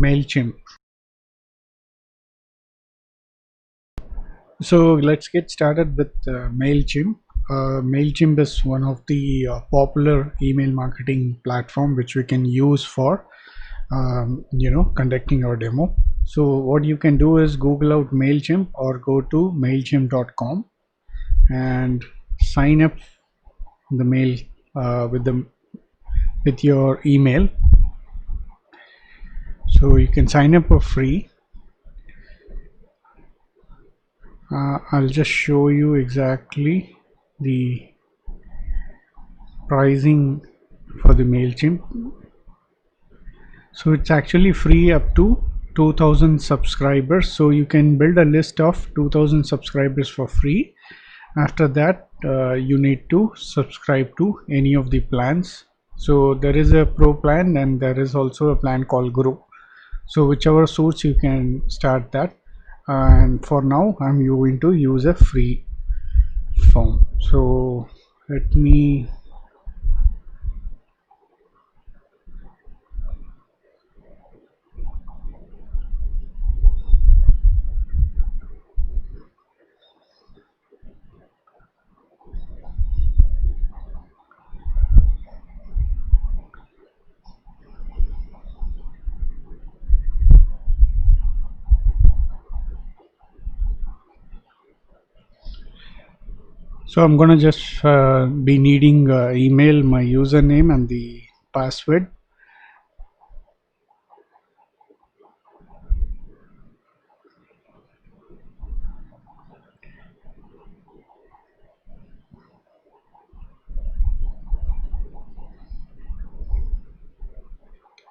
MailChimp. So let's get started with MailChimp. MailChimp is one of the popular email marketing platform which we can use for conducting our demo. So what you can do is Google out MailChimp or go to mailchimp.com and sign up the mail with your email. So you can sign up for free. I'll just show you exactly the pricing for the MailChimp. So it's actually free up to 2000 subscribers. So you can build a list of 2000 subscribers for free. After that, you need to subscribe to any of the plans. So there is a pro plan and there is also a plan called Grow. So whichever suits, you can start that. And for now, I'm going to use a free form. So let me So I'm gonna just be needing email, my username and the password.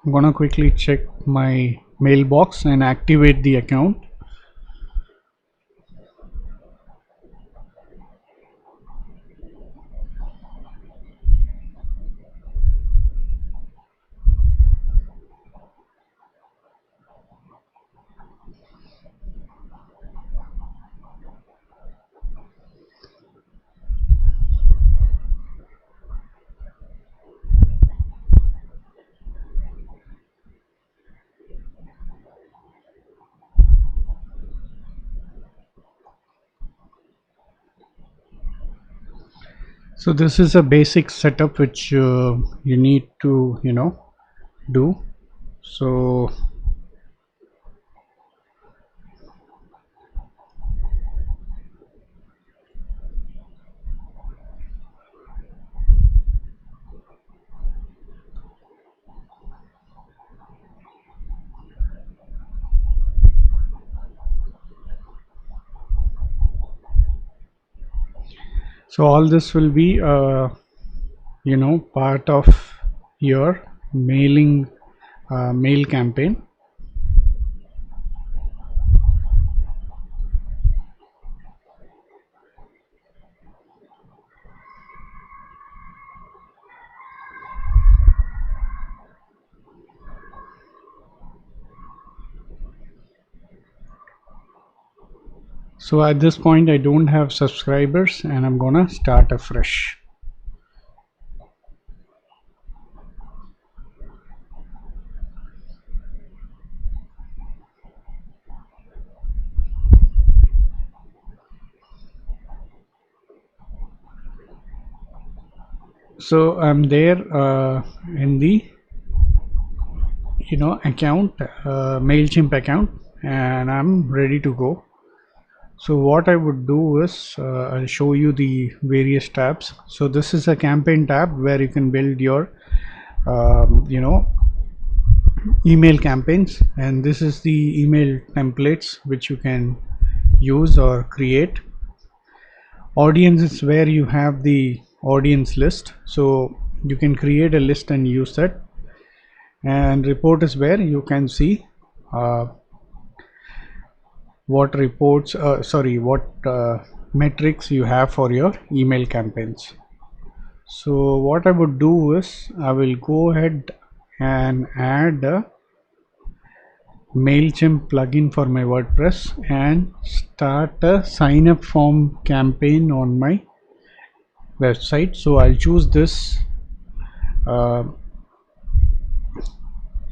I'm gonna quickly check my mailbox and activate the account. So this is a basic setup which you need to do. So all this will be part of your mail campaign. So at this point I don't have subscribers and I'm gonna start afresh. So I'm there in the account, MailChimp account, and I'm ready to go. So what I would do is I'll show you the various tabs. So this is a campaign tab where you can build your email campaigns, and this is the email templates which you can use or create. Audience is where you have the audience list, so you can create a list and use that. And report is where you can see what reports what metrics you have for your email campaigns. So what I would do is I will go ahead and add a MailChimp plugin for my WordPress and start a sign up form campaign on my website. So I'll choose this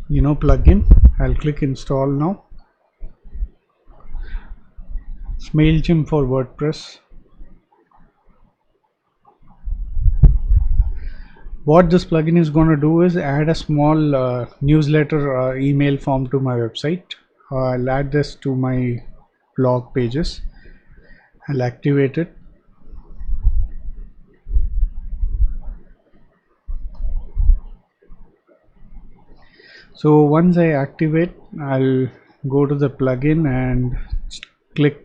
plugin. I'll click install now. It's MailChimp for WordPress. What this plugin is going to do is add a small newsletter email form to my website. I'll add this to my blog pages. I'll activate it. So once I activate, I'll go to the plugin and click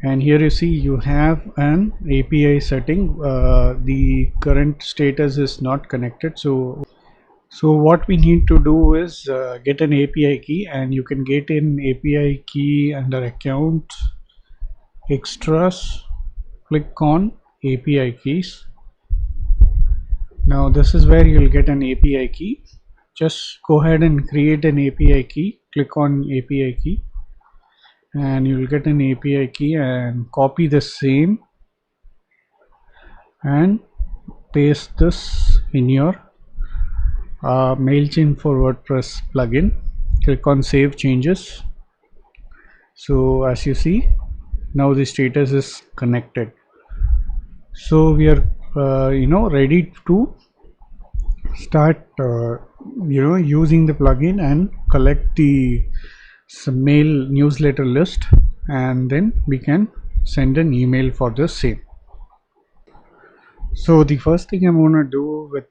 and here you see you have an API setting. The current status is not connected, so what we need to do is get an API key, and you can get an API key under account, extras, click on API keys. Now this is where you'll get an API key. Just go ahead and create an API key, click on API key, and you will get an API key, and copy the same and paste this in your MailChimp for WordPress plugin. Click on save changes. So as you see, now the status is connected. So we are ready to start using the plugin and collect the mail newsletter list, and then we can send an email for the same. So the first thing I'm going to do with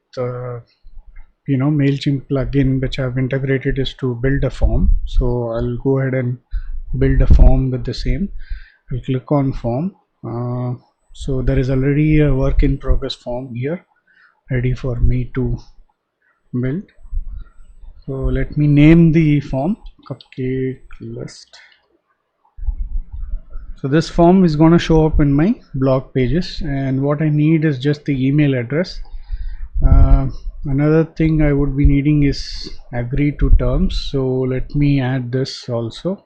MailChimp plugin which I've integrated is to build a form. So I'll go ahead and build a form with the same. I'll click on form. So there is already a work in progress form here ready for me to build. So let me name the form cupcake list. So this form is going to show up in my blog pages, and what I need is just the email address. Another thing I would be needing is agree to terms, so let me add this also.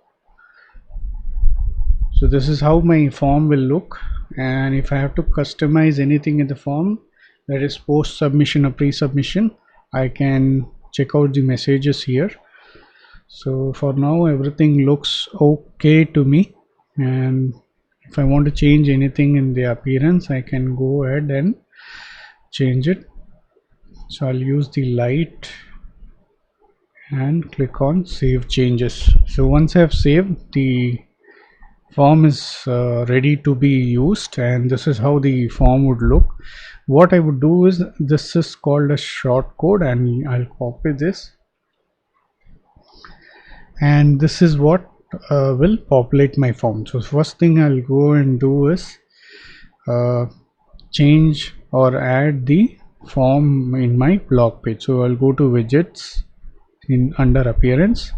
So this is how my form will look, and if I have to customize anything in the form, that is post submission or pre-submission, I can check out the messages here. So for now everything looks okay to me, and if I want to change anything in the appearance, I can go ahead and change it. So I'll use the light and click on save changes. So once I have saved, the form is ready to be used, and this is how the form would look. What I would do is, this is called a short code, and I'll copy this, and this is what will populate my form. So first thing I'll go and do is change or add the form in my blog page. So I'll go to widgets in under appearance,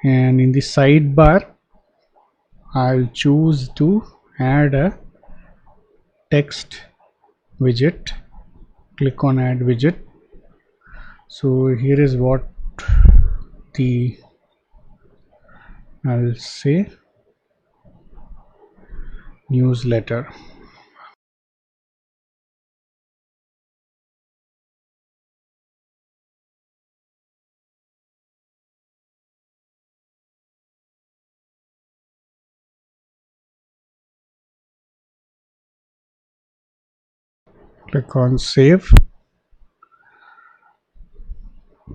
and in the sidebar I'll choose to add a text widget. Click on add widget. So here is what I'll say newsletter. Click on save.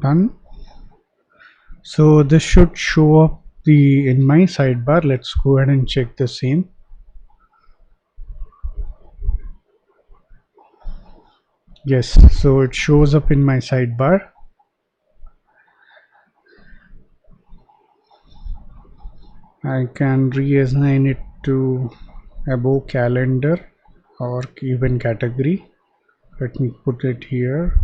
Done. So this should show up in my sidebar. Let's go ahead and check the same. Yes, so it shows up in my sidebar. I can reassign it to above calendar or even category. Let me put it here.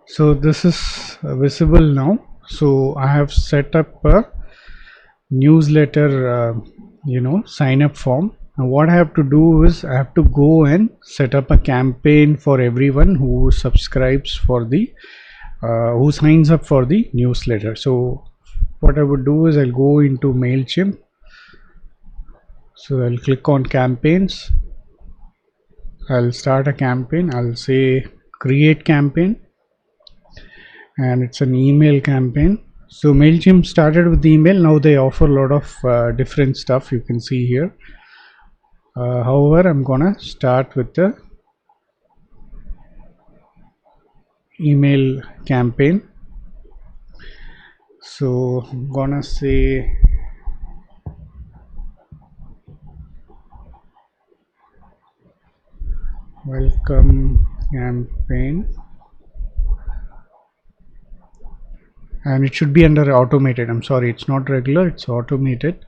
So this is visible now. So I have set up a newsletter sign up form. Now what I have to do is I have to go and set up a campaign for everyone who subscribes for the who signs up for the newsletter. So what I would do is I'll go into MailChimp. So I'll click on campaigns. I'll start a campaign. I'll say create campaign, and it's an email campaign. So MailChimp started with email. Now they offer a lot of different stuff you can see here. However, I'm gonna start with the email campaign. So I'm gonna say welcome campaign, and it should be under automated. I'm sorry, it's not regular, it's automated.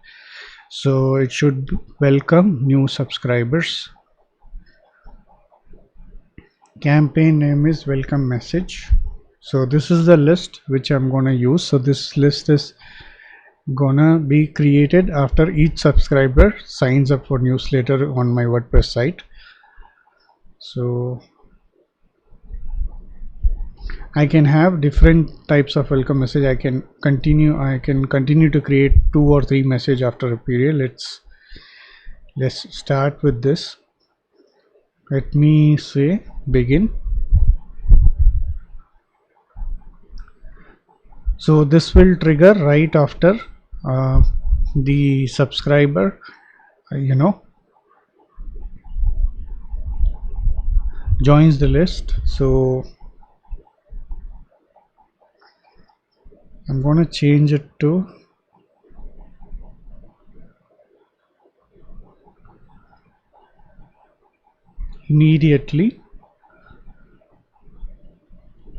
So it should welcome new subscribers. Campaign name is welcome message. So this is the list which I'm gonna use. So this list is gonna be created after each subscriber signs up for newsletter on my WordPress site. So I can have different types of welcome message. I can continue to create 2 or 3 message after a period. Let's start with this. Let me say begin. So this will trigger right after the subscriber joins the list. So I'm going to change it to immediately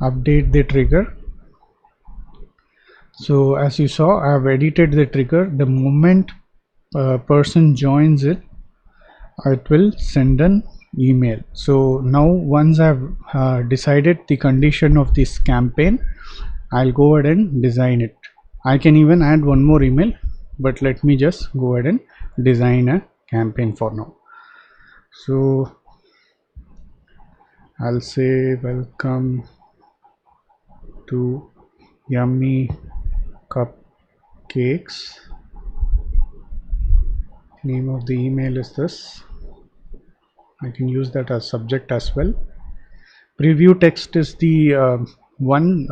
update the trigger. So as you saw, I've edited the trigger. The moment a person joins it, it will send an email. So now once I've decided the condition of this campaign, I'll go ahead and design it. I can even add one more email, but let me just go ahead and design a campaign for now. So I'll say welcome to Yummy Cupcakes. Name of the email is this. I can use that as subject as well. Preview text is the one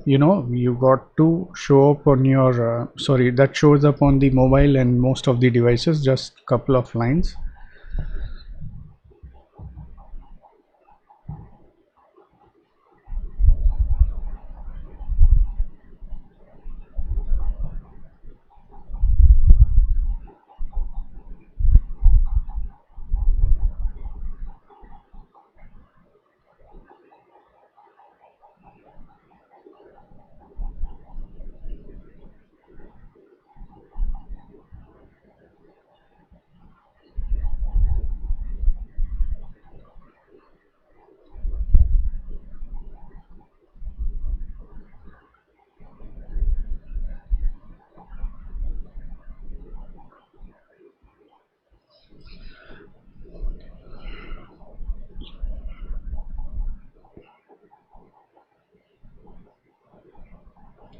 you got to show up on your that shows up on the mobile and most of the devices, just couple of lines.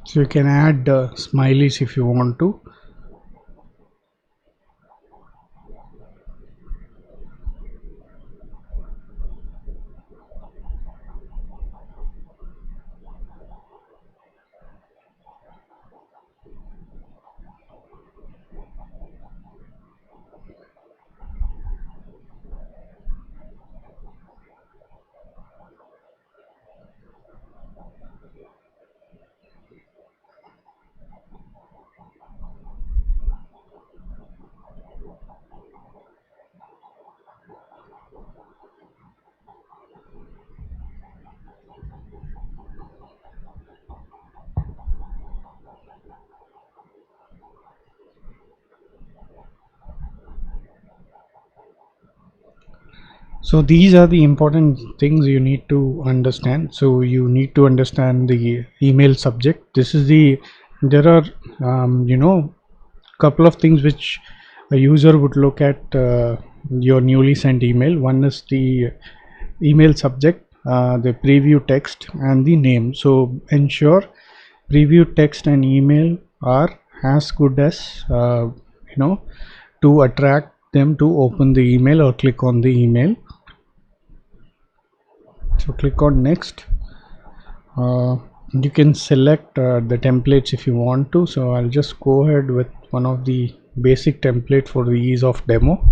So you can add smileys if you want to. So these are the important things you need to understand. So you need to understand the email subject. There are couple of things which a user would look at your newly sent email. One is the email subject, the preview text, and the name. So ensure preview text and email are as good as to attract them to open the email or click on the email. So click on next. You can select the templates if you want to, so I'll just go ahead with one of the basic template for the ease of demo.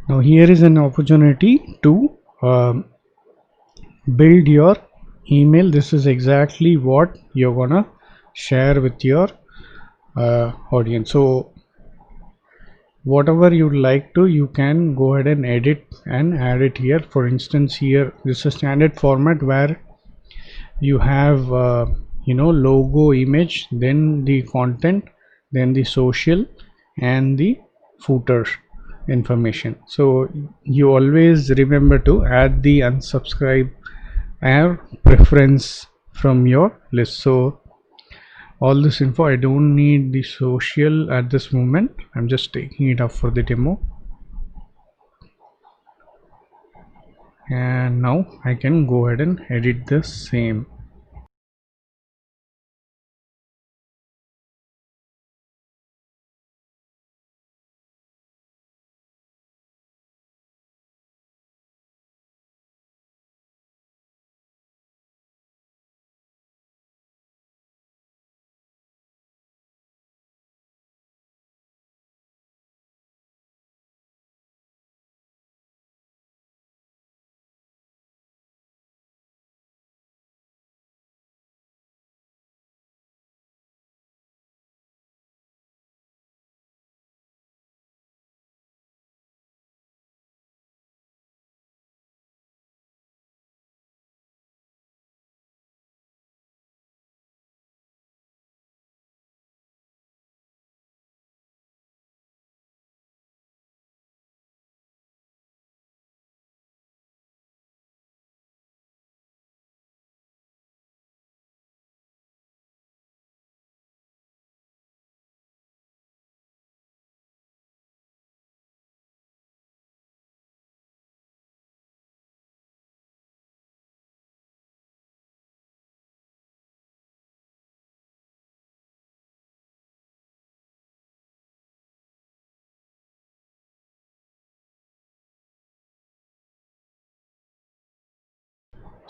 Now here is an opportunity to build your email. This is exactly what you're gonna share with your audience. So whatever you'd like to, you can go ahead and edit and add it here. For instance, here this is a standard format where you have logo, image, then the content, then the social, and the footer information. So you always remember to add the unsubscribe or preference from your list. So all this info, I don't need the social at this moment. I'm just taking it up for the demo, and now I can go ahead and edit the same.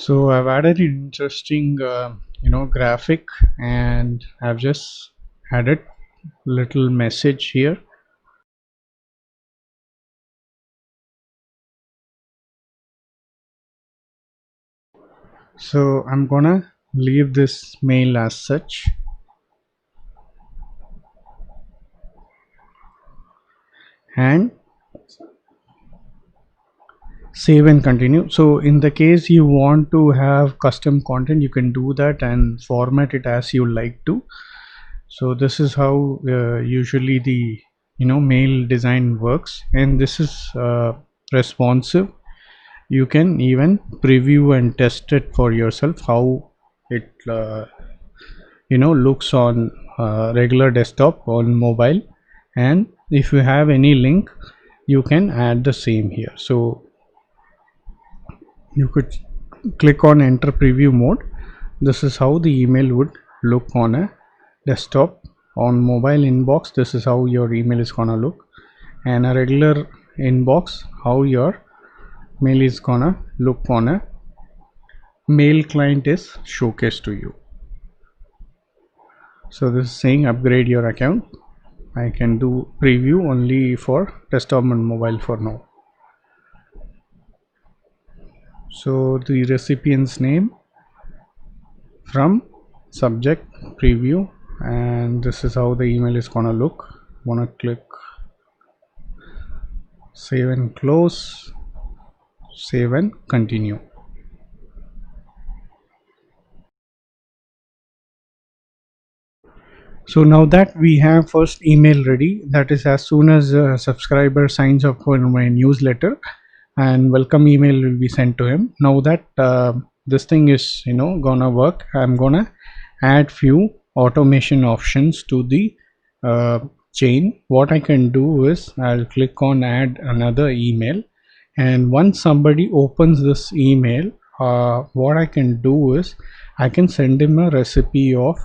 So I've added an interesting graphic, and I've just added little message here. So I'm gonna leave this mail as such, and save and continue. So in the case you want to have custom content, you can do that and format it as you like to. So this is how usually the mail design works, and this is responsive. You can even preview and test it for yourself how it looks on regular desktop, on mobile, and if you have any link you can add the same here. So you could click on enter preview mode. This is how the email would look on a desktop. On mobile inbox, this is how your email is gonna look, and a regular inbox, how your mail is gonna look on a mail client is showcased to you. So this is saying upgrade your account. I can do preview only for desktop and mobile for now. So the recipient's name from subject preview, and this is how the email is gonna look. Wanna click save and close, save and continue. So now that we have first email ready, that is as soon as a subscriber signs up for my newsletter, and welcome email will be sent to him. Now that this thing is gonna work, I'm gonna add few automation options to the chain. What I can do is I'll click on add another email, and once somebody opens this email, what I can do is I can send him a recipe of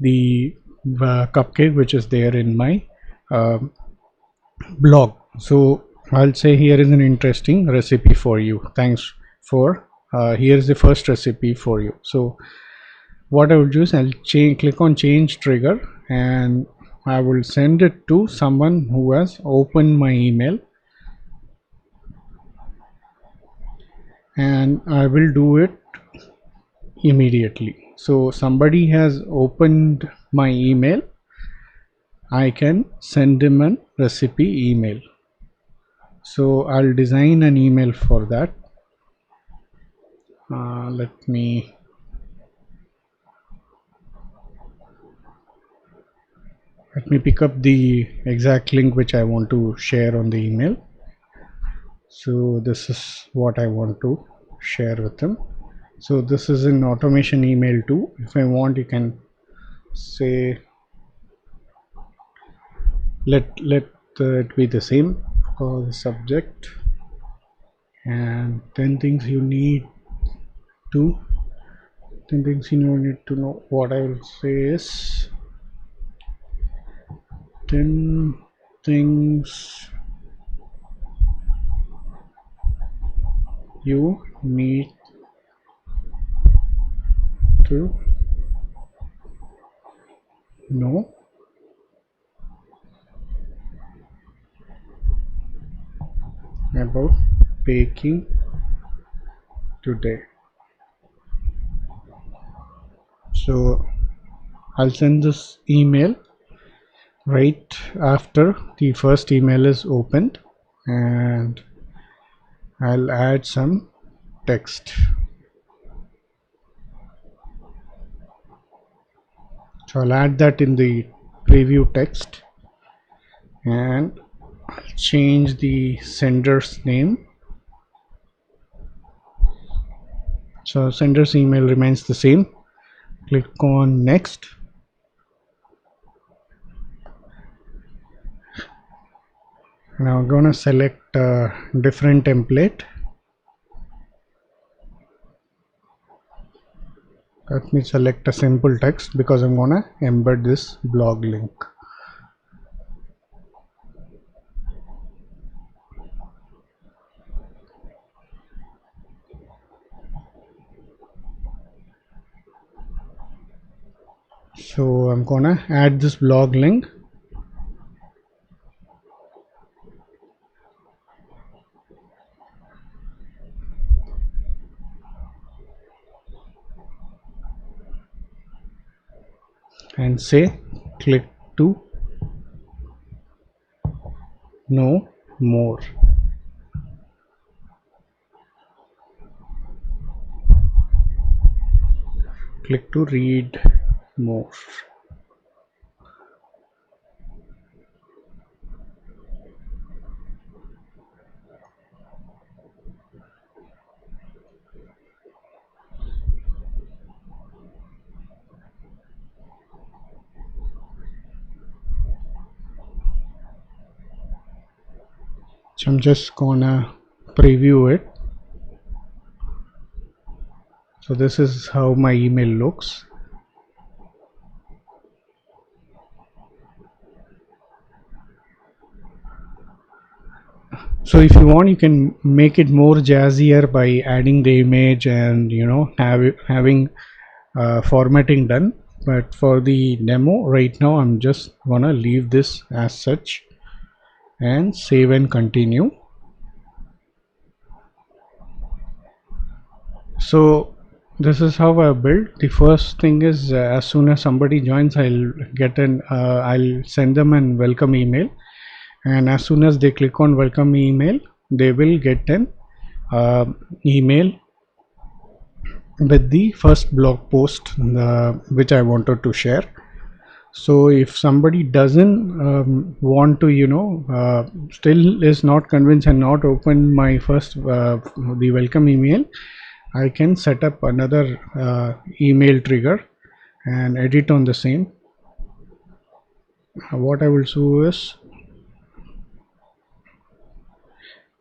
the cupcake which is there in my uh, blog. So I'll say here is an interesting recipe for you. Thanks for here's the first recipe for you. So what I will do is I'll click on change trigger, and I will send it to someone who has opened my email, and I will do it immediately. So somebody has opened my email, I can send him a recipe email. So I'll design an email for that. Let me pick up the exact link which I want to share on the email. So this is what I want to share with them. So this is an automation email too. If I want, you can say let it be the same for the subject, and 10 things you need to 10 things you need to know. What I will say is 10 things you need to know about baking today. So I'll send this email right after the first email is opened, and I'll add some text. So I'll add that in the preview text, and I'll change the sender's name. So sender's email remains the same. Click on next. Now I'm gonna select a different template. Let me select a simple text because I'm gonna embed this blog link. So I'm gonna add this blog link. And say click to know more. Click to read more. So I'm just gonna preview it. So this is how my email looks. So if you want, you can make it more jazzier by adding the image and having formatting done. But for the demo right now, I'm just gonna leave this as such and save and continue. So this is how I built. The first thing is as soon as somebody joins, I'll send them an welcome email, and as soon as they click on welcome email, they will get an email with the first blog post which I wanted to share. So if somebody doesn't want to still is not convinced and not open my first the welcome email, I can set up another email trigger and edit on the same. What I will do is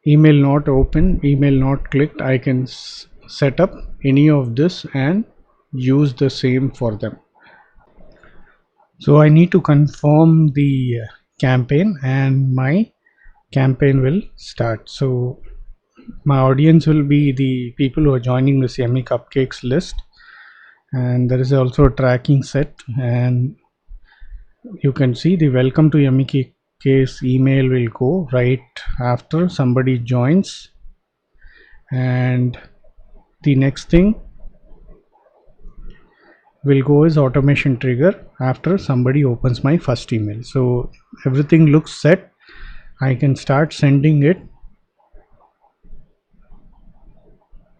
email not open, email not clicked. I can set up any of this and use the same for them. So I need to confirm the campaign and my campaign will start. So my audience will be the people who are joining this Yummy Cupcakes list, and there is also a tracking set, and you can see the welcome to Yummy Cupcakes email will go right after somebody joins, and the next thing will go is automation trigger after somebody opens my first email. So everything looks set. I can start sending it.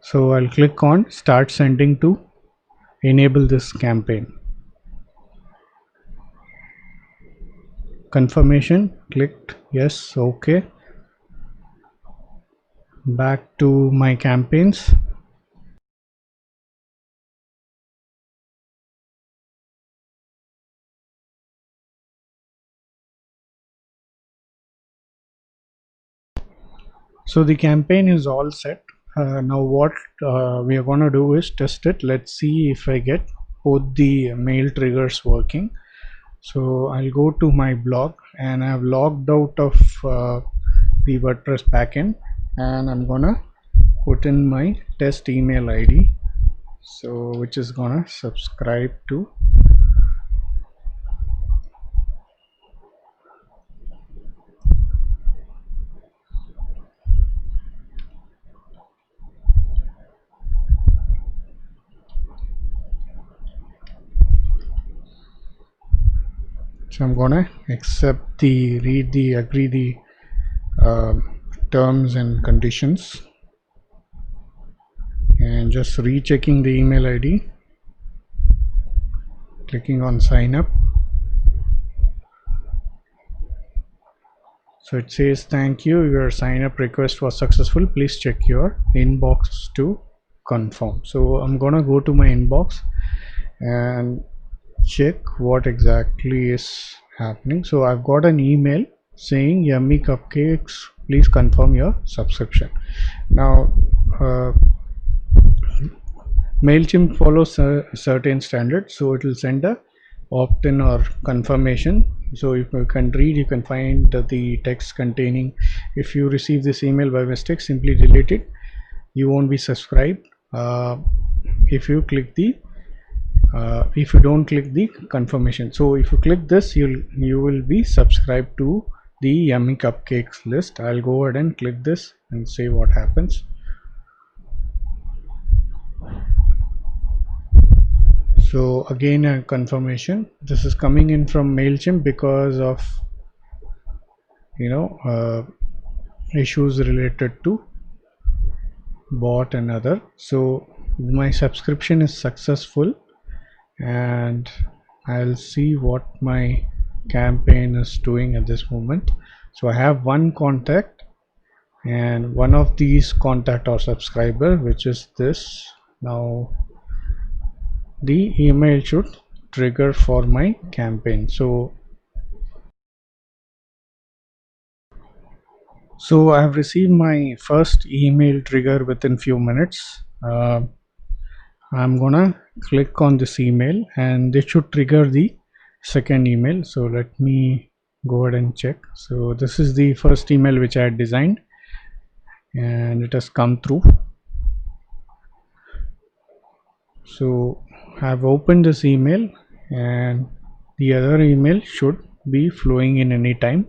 So I'll click on start sending to enable this campaign. Confirmation, clicked yes, okay. Back to my campaigns. So the campaign is all set. Now what we are going to do is test it. Let's see if I get both the mail triggers working. So I'll go to my blog, and I've logged out of the WordPress backend, and I'm gonna put in my test email ID, so which is gonna subscribe to. So I'm gonna accept the read the agree the terms and conditions, and just rechecking the email ID, clicking on sign up. So it says thank you, your sign up request was successful, please check your inbox to confirm. So I'm gonna go to my inbox and check what exactly is happening. So I've got an email saying Yummy Cupcakes, please confirm your subscription. Now MailChimp follows certain standards, so it will send a opt-in or confirmation. So if you can read, you can find the text containing, if you receive this email by mistake, simply delete it, you won't be subscribed. If you click the if you don't click the confirmation, so if you click this, you will be subscribed to the Yummy Cupcakes list. I'll go ahead and click this and see what happens. So again a confirmation. This is coming in from MailChimp because of issues related to bot and other. So my subscription is successful, and I'll see what my campaign is doing at this moment. So I have one contact, and one of these contact or subscriber, which is this. Now the email should trigger for my campaign. So I have received my first email trigger within few minutes. I'm gonna click on this email, and this should trigger the second email. So let me go ahead and check. So this is the first email which I had designed, and it has come through. So I've opened this email, and the other email should be flowing in any time.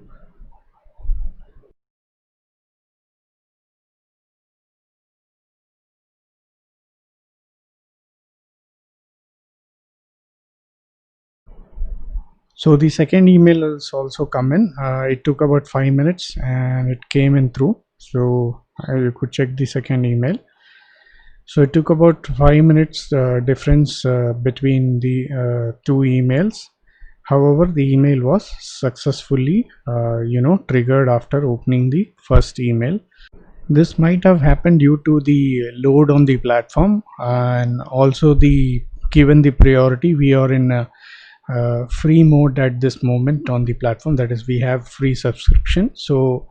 So the second email has also come in. It took about 5 minutes and it came in through. So I could check the second email. So it took about 5 minutes difference between the two emails. However, the email was successfully triggered after opening the first email. This might have happened due to the load on the platform, and also the given the priority, we are in a free mode at this moment on the platform, that is we have free subscription. So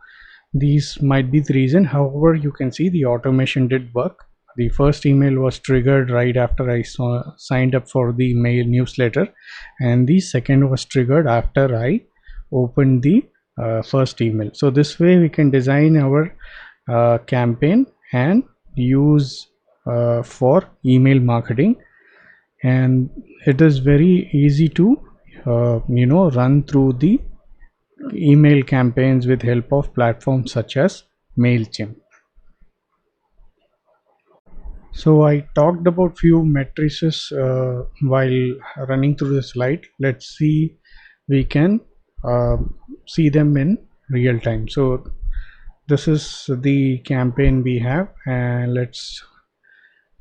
these might be the reason. However, you can see the automation did work. the first email was triggered right after I signed up for the mail newsletter, and the second was triggered after I opened the first email. So this way we can design our campaign and use for email marketing, and it is very easy to run through the email campaigns with help of platforms such as MailChimp. So I talked about few matrices while running through the slide. Let's see, we can see them in real time. So this is the campaign we have, and let's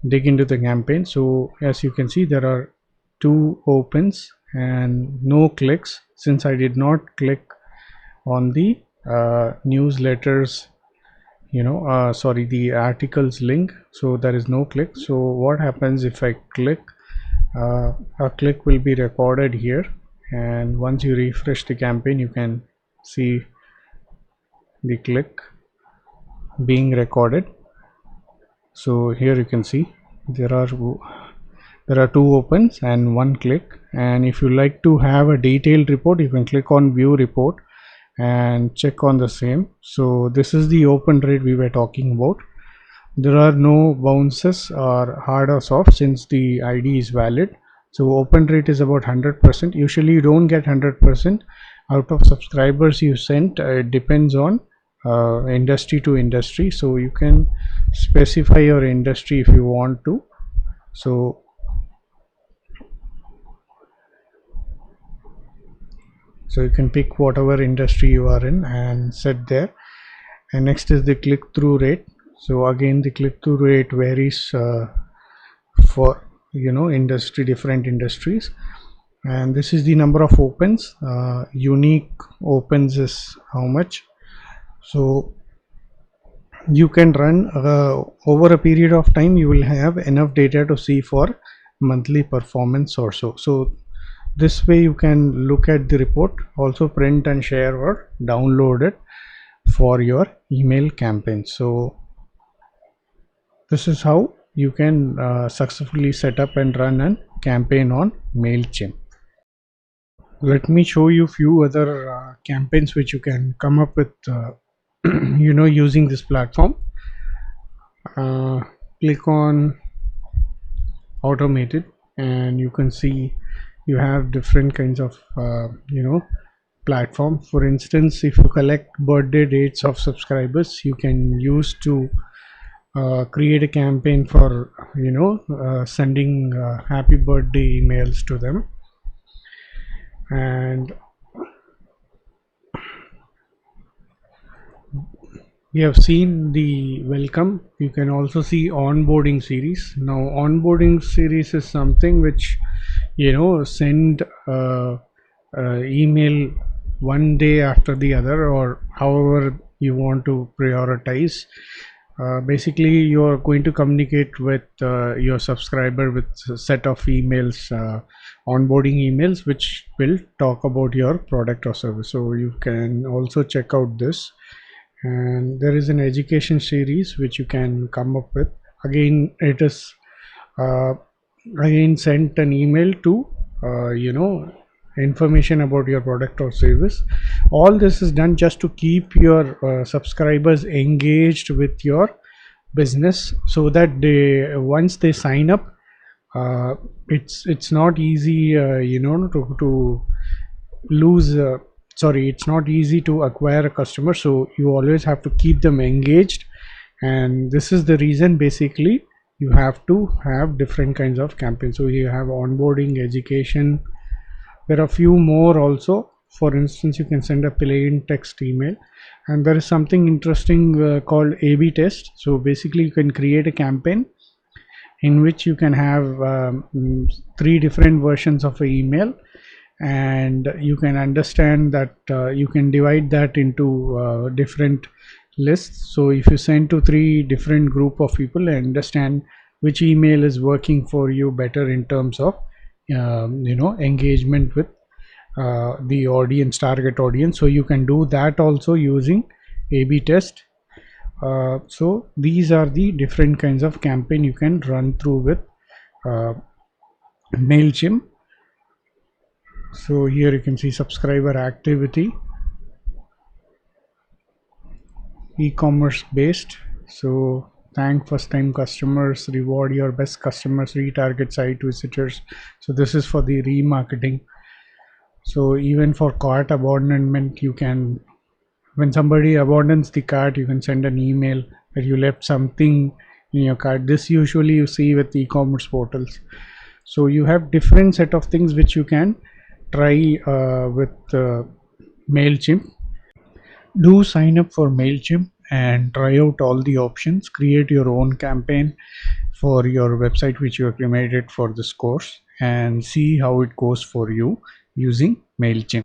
dig into the campaign. So as you can see, there are 2 opens and no clicks, since I did not click on the newsletters, sorry, the articles link, so there is no click. So what happens if I click? A click will be recorded here, and once you refresh the campaign, you can see the click being recorded. So here you can see there are 2 opens and 1 click, and if you like to have a detailed report, you can click on view report and check on the same. So this is the open rate we were talking about. There are no bounces or hard or soft since the ID is valid. So open rate is about 100%. Usually you don't get 100% out of subscribers you sent. It depends on industry to industry, so you can specify your industry if you want to. So you can pick whatever industry you are in and set there. And next is the click-through rate. So again, the click-through rate varies for different industries. And this is the number of opens. Unique opens is how much. So you can run over a period of time, you will have enough data to see for monthly performance or so. So this way you can look at the report, also print and share or download it for your email campaign. So this is how you can successfully set up and run a campaign on MailChimp. Let me show you few other campaigns which you can come up with using this platform. Click on automated, and you can see you have different kinds of platform. For instance, if you collect birthday dates of subscribers, you can use to create a campaign for sending happy birthday emails to them. And we have seen the welcome. You can also see onboarding series. Now onboarding series is something which send email one day after the other, or however you want to prioritize. Basically you are going to communicate with your subscriber with a set of emails, onboarding emails, which will talk about your product or service. So you can also check out this. And there is an education series which you can come up with. Again, it is again sent an email to information about your product or service. All this is done just to keep your subscribers engaged with your business, so that they, once they sign up, it's not easy to lose it's not easy to acquire a customer. So you always have to keep them engaged, and this is the reason basically you have to have different kinds of campaigns. So you have onboarding, education. There are a few more also. For instance, you can send a plain text email, and there is something interesting called A/B test. So basically you can create a campaign in which you can have 3 different versions of an email, and you can understand that you can divide that into different lists. So if you send to 3 different group of people, understand which email is working for you better in terms of engagement with the audience, target audience. So you can do that also using A/B test. So these are the different kinds of campaign you can run through with uh, MailChimp. So here you can see subscriber activity, e-commerce based. So thank first time customers, reward your best customers, retarget site visitors. So this is for the remarketing. So even for cart abandonment, you can, when somebody abandons the cart, you can send an email that you left something in your cart. This usually you see with e-commerce portals. So you have different set of things which you can try with MailChimp. Do sign up for MailChimp and try out all the options. Create your own campaign for your website which you have created for this course and see how it goes for you using MailChimp.